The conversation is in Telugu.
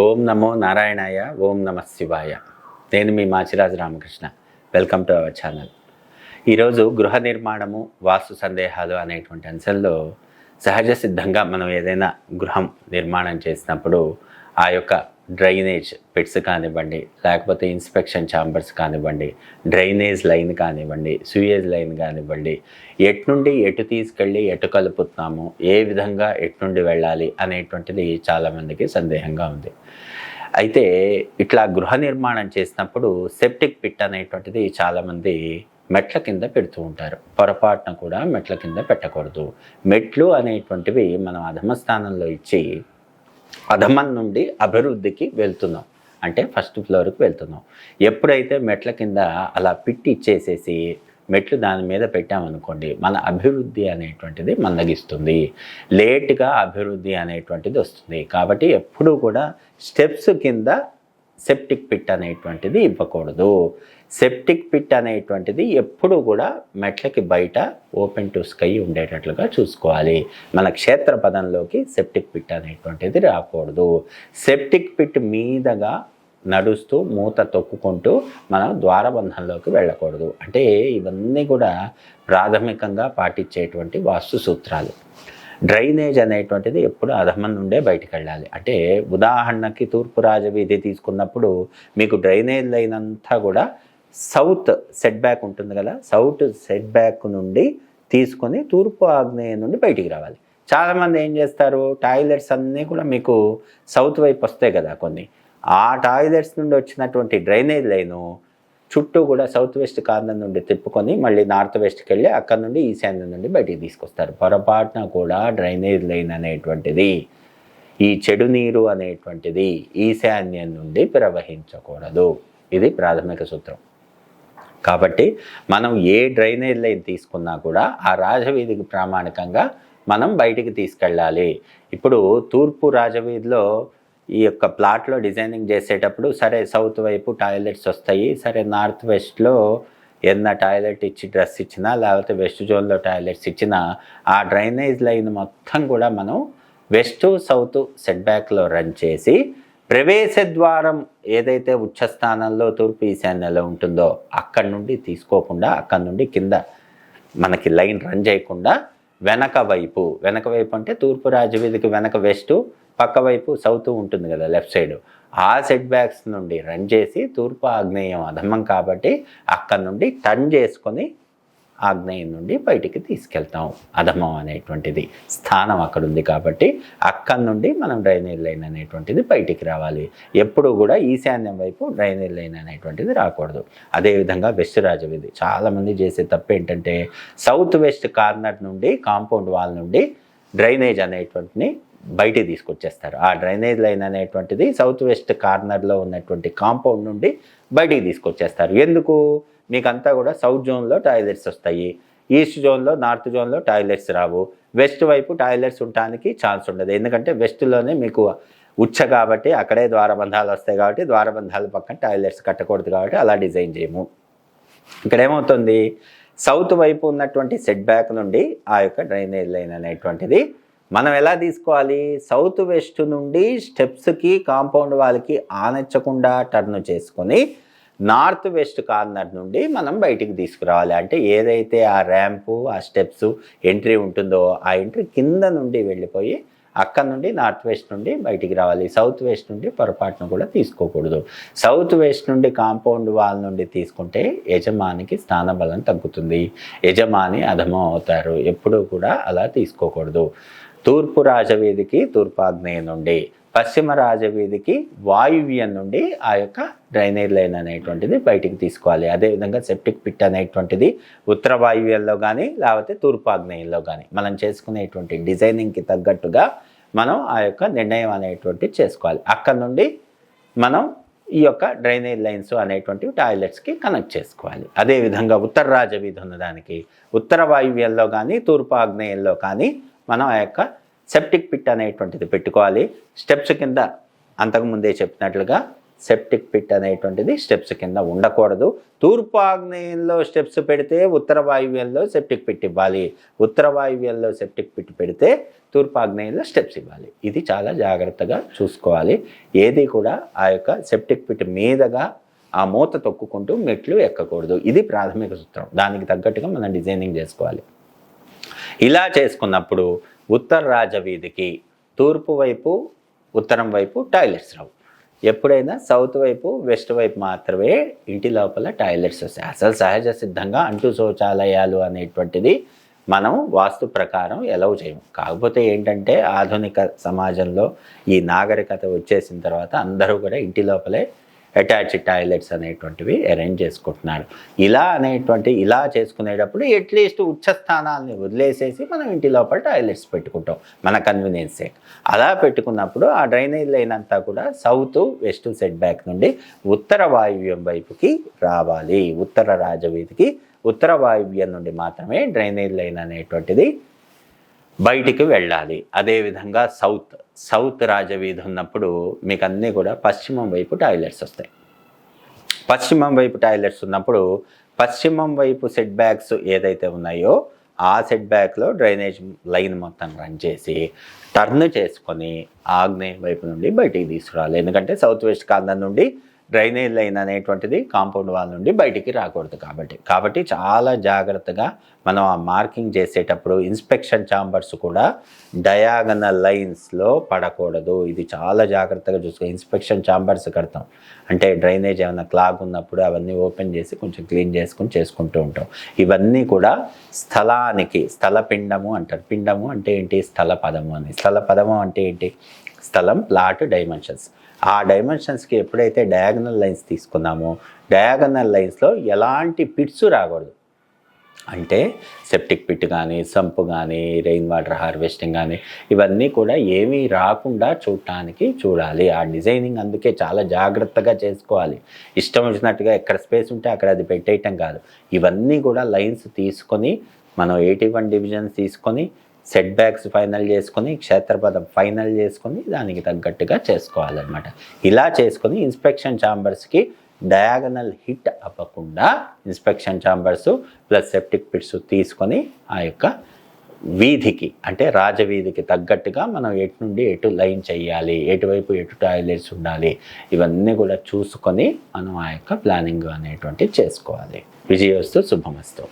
ఓం నమో నారాయణాయ. ఓం నమ శివాయ. నేను మీ Machiraju Ramakrishna. Welcome to our channel. ఈరోజు గృహ నిర్మాణము, వాస్తు సందేహాలు అనేటువంటి అంశంలో సహజ సిద్ధంగా మనం ఏదైనా గృహం నిర్మాణం చేసినప్పుడు ఆ యొక్క డ్రైనేజ్ పిట్స్ కానివ్వండి, లేకపోతే ఇన్స్పెక్షన్ ఛాంబర్స్ కానివ్వండి, డ్రైనేజ్ లైన్ కానివ్వండి, సూయేజ్ లైన్ కానివ్వండి, ఎట్నుండి ఎటు తీసుకెళ్ళి ఎటు కలుపుతున్నాము, ఏ విధంగా ఎట్నుండి వెళ్ళాలి అనేటువంటిది చాలామందికి సందేహంగా ఉంది. అయితే ఇట్లా గృహ నిర్మాణం చేసినప్పుడు సెప్టిక్ పిట్ అనేటువంటిది చాలామంది మెట్ల కింద పెడుతూ ఉంటారు. పొరపాటున కూడా మెట్ల కింద పెట్టకూడదు. మెట్లు అనేటువంటివి మనం అధమ స్థానంలో ఇచ్చి అధమం నుండి అభివృద్ధికి వెళ్తున్నాం, అంటే ఫస్ట్ ఫ్లోర్కి వెళ్తున్నాం. ఎప్పుడైతే మెట్ల కింద అలా పిట్టి ఇచ్చేసేసి మెట్లు దాని మీద పెట్టామనుకోండి, మన అభివృద్ధి అనేటువంటిది మందగిస్తుంది, లేట్గా అభివృద్ధి అనేటువంటిది వస్తుంది. కాబట్టి ఎప్పుడూ కూడా స్టెప్స్ కింద సెప్టిక్ పిట్ అనేటువంటిది ఇవ్వకూడదు. సెప్టిక్ పిట్ అనేటువంటిది ఎప్పుడు కూడా మెట్లకి బయట ఓపెన్ టు స్కై ఉండేటట్లుగా చూసుకోవాలి. మన క్షేత్ర పదంలోకి సెప్టిక్ పిట్ అనేటువంటిది రాకూడదు. సెప్టిక్ పిట్ మీదగా నడుస్తూ మూత తొక్కుకుంటూ మనం ద్వారబంధంలోకి వెళ్ళకూడదు. అంటే ఇవన్నీ కూడా ప్రాథమికంగా పాటించేటువంటి వాస్తు సూత్రాలు. డ్రైనేజ్ అనేటువంటిది ఎప్పుడు అధమం నుండే బయటికి వెళ్ళాలి. అంటే ఉదాహరణకి తూర్పు రాజవీధి తీసుకున్నప్పుడు మీకు డ్రైనేజ్ లైన్ అంతా కూడా సౌత్ సెట్ బ్యాక్ ఉంటుంది కదా, సౌత్ సెట్ బ్యాక్ నుండి తీసుకొని తూర్పు ఆగ్నేయం నుండి బయటికి రావాలి. చాలామంది ఏం చేస్తారు, టాయిలెట్స్ అన్నీ కూడా మీకు సౌత్ వైపు వస్తాయి కదా కొన్ని, ఆ టాయిలెట్స్ నుండి వచ్చినటువంటి డ్రైనేజ్ లైను చుట్టూ కూడా సౌత్ వెస్ట్ కార్నర్ నుండి తిప్పుకొని మళ్ళీ నార్త్ వెస్ట్కి వెళ్ళి అక్కడ నుండి ఈశాన్యం నుండి బయటికి తీసుకొస్తారు. పొరపాటున కూడా డ్రైనేజ్ లైన్ అనేటువంటిది, ఈ చెడు నీరు అనేటువంటిది ఈశాన్యం నుండి ప్రవహించకూడదు. ఇది ప్రాథమిక సూత్రం. కాబట్టి మనం ఏ డ్రైనేజ్ లైన్ తీసుకున్నా కూడా ఆ రాజవీధికి ప్రామాణికంగా మనం బయటికి తీసుకెళ్ళాలి. ఇప్పుడు తూర్పు రాజవీధిలో ఈ యొక్క ప్లాట్లో డిజైనింగ్ చేసేటప్పుడు సరే సౌత్ వైపు టాయిలెట్స్ వస్తాయి, సరే నార్త్ వెస్ట్లో ఏదైనా టాయిలెట్ ఇచ్చి డ్రెస్ ఇచ్చినా లేకపోతే వెస్ట్ జోన్లో టాయిలెట్స్ ఇచ్చినా ఆ డ్రైనేజ్ లైన్ మొత్తం కూడా మనం వెస్ట్ సౌత్ సెట్ బ్యాక్లో రన్ చేసి ప్రవేశ ద్వారం ఏదైతే ఉచ్చస్థానంలో తూర్పు ఈశాన్యంలో ఉంటుందో అక్కడి నుండి తీసుకోకుండా, అక్కడి నుండి కింద మనకి లైన్ రన్ చేయకుండా వెనక వైపు అంటే తూర్పు రాజవీధికి వెనక వెస్ట్, పక్క వైపు సౌత్ ఉంటుంది కదా లెఫ్ట్ సైడ్, ఆ సెట్ బ్యాక్స్ నుండి రన్ చేసి తూర్పు ఆగ్నేయం అధమం కాబట్టి అక్కడి నుండి టర్న్ చేసుకొని ఆగ్నేయం నుండి బయటికి తీసుకెళ్తాం. అధమం అనేటువంటిది స్థానం అక్కడ ఉంది కాబట్టి అక్కడి నుండి మనం డ్రైనేజ్ లైన్ అనేటువంటిది బయటికి రావాలి. ఎప్పుడు కూడా ఈశాన్యం వైపు డ్రైనేజ్ లైన్ అనేటువంటిది రాకూడదు. అదేవిధంగా వెస్ట్ రాజవీధి చాలామంది చేసే తప్పు ఏంటంటే సౌత్ వెస్ట్ కార్నర్ నుండి కాంపౌండ్ వాల్ నుండి డ్రైనేజ్ అనేటువంటిని బయటికి తీసుకొచ్చేస్తారు. ఆ డ్రైనేజ్ లైన్ అనేటువంటిది సౌత్ వెస్ట్ కార్నర్లో ఉన్నటువంటి కాంపౌండ్ నుండి బయటికి తీసుకొచ్చేస్తారు. ఎందుకు? మీకంతా కూడా సౌత్ జోన్లో టాయిలెట్స్ వస్తాయి, ఈస్ట్ జోన్లో నార్త్ జోన్లో టాయిలెట్స్ రావు, వెస్ట్ వైపు టాయిలెట్స్ ఉండడానికి ఛాన్స్ ఉండదు. ఎందుకంటే వెస్ట్లోనే మీకు ఉచ్చ కాబట్టి అక్కడే ద్వారబంధాలు వస్తాయి కాబట్టి ద్వారబంధాల పక్కన టాయిలెట్స్ కట్టకూడదు కాబట్టి అలా డిజైన్ చేయము. ఇక్కడ ఏమవుతుంది, సౌత్ వైపు ఉన్నటువంటి సెట్ బ్యాక్ నుండి ఆ యొక్క డ్రైనేజ్ లైన్ అనేటువంటిది మనం ఎలా తీసుకోవాలి, సౌత్ వెస్ట్ నుండి స్టెప్స్కి కాంపౌండ్ వాళ్ళకి ఆనెచ్చకుండా టర్న్ చేసుకొని నార్త్ వెస్ట్ కార్నర్ నుండి మనం బయటికి తీసుకురావాలి. అంటే ఏదైతే ఆ ర్యాంపు ఆ స్టెప్స్ ఎంట్రీ ఉంటుందో ఆ ఎంట్రీ కింద నుండి వెళ్ళిపోయి అక్కడ నుండి నార్త్ వెస్ట్ నుండి బయటికి రావాలి. సౌత్ వెస్ట్ నుండి పొరపాటును కూడా తీసుకోకూడదు. సౌత్ వెస్ట్ నుండి కాంపౌండ్ వాల్ నుండి తీసుకుంటే యజమానికి స్థానబలం తగ్గుతుంది, యజమాని అధమం అవుతారు. ఎప్పుడూ కూడా అలా తీసుకోకూడదు. తూర్పు రాజవీధికి తూర్పాగ్నేయం నుండి, పశ్చిమ రాజవీధికి వాయువ్యం నుండి ఆ యొక్క డ్రైనేజ్ లైన్ అనేటువంటిది బయటికి తీసుకోవాలి. అదేవిధంగా సెప్టిక్ పిట్ అనేటువంటిది ఉత్తర వాయువ్యంలో కానీ లేకపోతే తూర్పాగ్నేయంలో కానీ మనం చేసుకునేటువంటి డిజైనింగ్కి తగ్గట్టుగా మనం ఆ యొక్క నిర్ణయం అనేటువంటిది చేసుకోవాలి. అక్కడ నుండి మనం ఈ యొక్క డ్రైనేజ్ లైన్స్ అనేటువంటివి టాయిలెట్స్కి కనెక్ట్ చేసుకోవాలి. అదేవిధంగా ఉత్తర రాజవీధి ఉన్నదానికి ఉత్తర వాయువ్యంలో కానీ తూర్పు ఆగ్నేయంలో కానీ మనం ఆ యొక్క సెప్టిక్ పిట్ అనేటువంటిది పెట్టుకోవాలి. స్టెప్స్ కింద అంతకుముందే చెప్పినట్లుగా సెప్టిక్ పిట్ అనేటువంటిది స్టెప్స్ కింద ఉండకూడదు. తూర్పు ఆగ్నేయంలో స్టెప్స్ పెడితే ఉత్తర వాయువ్యంలో సెప్టిక్ పిట్ ఇవ్వాలి, ఉత్తర వాయువ్యంలో సెప్టిక్ పిట్ పెడితే తూర్పు ఆగ్నేయంలో స్టెప్స్ ఇవ్వాలి. ఇది చాలా జాగ్రత్తగా చూసుకోవాలి. ఏది కూడా ఆ యొక్క సెప్టిక్ పిట్ మీదగా ఆ మూత తొక్కుకుంటూ మెట్లు ఎక్కకూడదు. ఇది ప్రాథమిక సూత్రం. దానికి తగ్గట్టుగా మనం డిజైనింగ్ చేసుకోవాలి. ఇలా చేసుకున్నప్పుడు ఉత్తర రాజవీధికి తూర్పు వైపు ఉత్తరం వైపు టాయిలెట్స్ రావు. ఎప్పుడైనా సౌత్ వైపు వెస్ట్ వైపు మాత్రమే ఇంటి లోపల టాయిలెట్స్ వస్తాయి. అసలు సహజ సిద్ధంగా అంటు శౌచాలయాలు అనేటువంటిది మనం వాస్తు ప్రకారం ఎలౌ చేయము. కాకపోతే ఏంటంటే ఆధునిక సమాజంలో ఈ నాగరికత వచ్చేసిన తర్వాత అందరూ కూడా ఇంటి లోపలే అటాచ్డ్ టాయిలెట్స్ అనేటువంటివి అరేంజ్ చేసుకుంటున్నారు. ఇలా చేసుకునేటప్పుడు అట్లీస్ట్ ఉచ్చ స్థానాలని వదిలేసేసి మనం ఇంటి లోపల టాయిలెట్స్ పెట్టుకుంటాం మన కన్వీనియన్స్ సేక్. అలా పెట్టుకున్నప్పుడు ఆ డ్రైనేజ్ లైన్ అంతా కూడా సౌత్ వెస్ట్ సెట్ బ్యాక్ నుండి ఉత్తర వాయువ్యం వైపుకి రావాలి. ఉత్తర రాజవీధికి ఉత్తర వాయువ్యం నుండి మాత్రమే డ్రైనేజ్ లైన్ అనేటువంటిది బయటికి వెళ్ళాలి. అదేవిధంగా సౌత్ రాజవీధి ఉన్నప్పుడు మీకు అన్నీ కూడా పశ్చిమం వైపు టాయిలెట్స్ వస్తాయి. పశ్చిమం వైపు టాయిలెట్స్ ఉన్నప్పుడు పశ్చిమం వైపు సెట్ బ్యాక్స్ ఏదైతే ఉన్నాయో ఆ సెట్ బ్యాక్లో డ్రైనేజ్ లైన్ మొత్తం రన్ చేసి టర్న్ చేసుకొని ఆగ్నేయ వైపు నుండి బయటికి తీసుకురావాలి. ఎందుకంటే సౌత్ వెస్ట్ కార్నర్ నుండి డ్రైనేజ్ లైన్ అనేటువంటిది కాంపౌండ్ వాల్ నుండి బయటికి రాకూడదు. కాబట్టి చాలా జాగ్రత్తగా మనం ఆ మార్కింగ్ చేసేటప్పుడు ఇన్స్పెక్షన్ ఛాంబర్స్ కూడా డయాగనల్ లైన్స్లో పడకూడదు. ఇది చాలా జాగ్రత్తగా చూసుకో. ఇన్స్పెక్షన్ ఛాంబర్స్ కడతాం అంటే డ్రైనేజ్ ఏమైనా క్లాగ్ ఉన్నప్పుడు అవన్నీ ఓపెన్ చేసి కొంచెం క్లీన్ చేసుకుంటూ ఉంటాం. ఇవన్నీ కూడా స్థలానికి స్థలపిండము అంటారు. పిండము అంటే ఏంటి? స్థల పదము అని. స్థల పదము అంటే ఏంటి? స్థలం, ప్లాట్, డైమెన్షన్స్. ఆ డైమెన్షన్స్కి ఎప్పుడైతే డయాగనల్ లైన్స్ తీసుకున్నామో డయాగనల్ లైన్స్లో ఎలాంటి పిట్స్ రాకూడదు. అంటే సెప్టిక్ పిట్ కానీ, సంపు కానీ, రెయిన్ వాటర్ హార్వెస్టింగ్ కానీ ఇవన్నీ కూడా ఏమీ రాకుండా చూడాలి. ఆ డిజైనింగ్ అందుకే చాలా జాగ్రత్తగా చేసుకోవాలి. ఇష్టం వచ్చినట్టుగా ఎక్కడ స్పేస్ ఉంటే అక్కడ అది పెట్టేయటం కాదు. ఇవన్నీ కూడా లైన్స్ తీసుకొని మనం 81 డివిజన్స్ తీసుకొని సెట్ బ్యాక్స్ ఫైనల్ చేసుకొని క్షేత్రపదం ఫైనల్ చేసుకొని దానికి తగ్గట్టుగా చేసుకోవాలన్నమాట. ఇలా చేసుకొని ఇన్స్పెక్షన్ ఛాంబర్స్కి డయాగనల్ హిట్ అవ్వకుండా inspection chambers plus septic pits తీసుకొని ఆ యొక్క వీధికి అంటే రాజవీధికి తగ్గట్టుగా మనం ఎటు నుండి ఎటు లైన్ చేయాలి, ఎటువైపు ఎటు టాయిలెట్స్ ఉండాలి, ఇవన్నీ కూడా చూసుకొని మనం ఆ యొక్క ప్లానింగ్ అనేటువంటిది చేసుకోవాలి. విజయోస్తు, శుభమస్తు.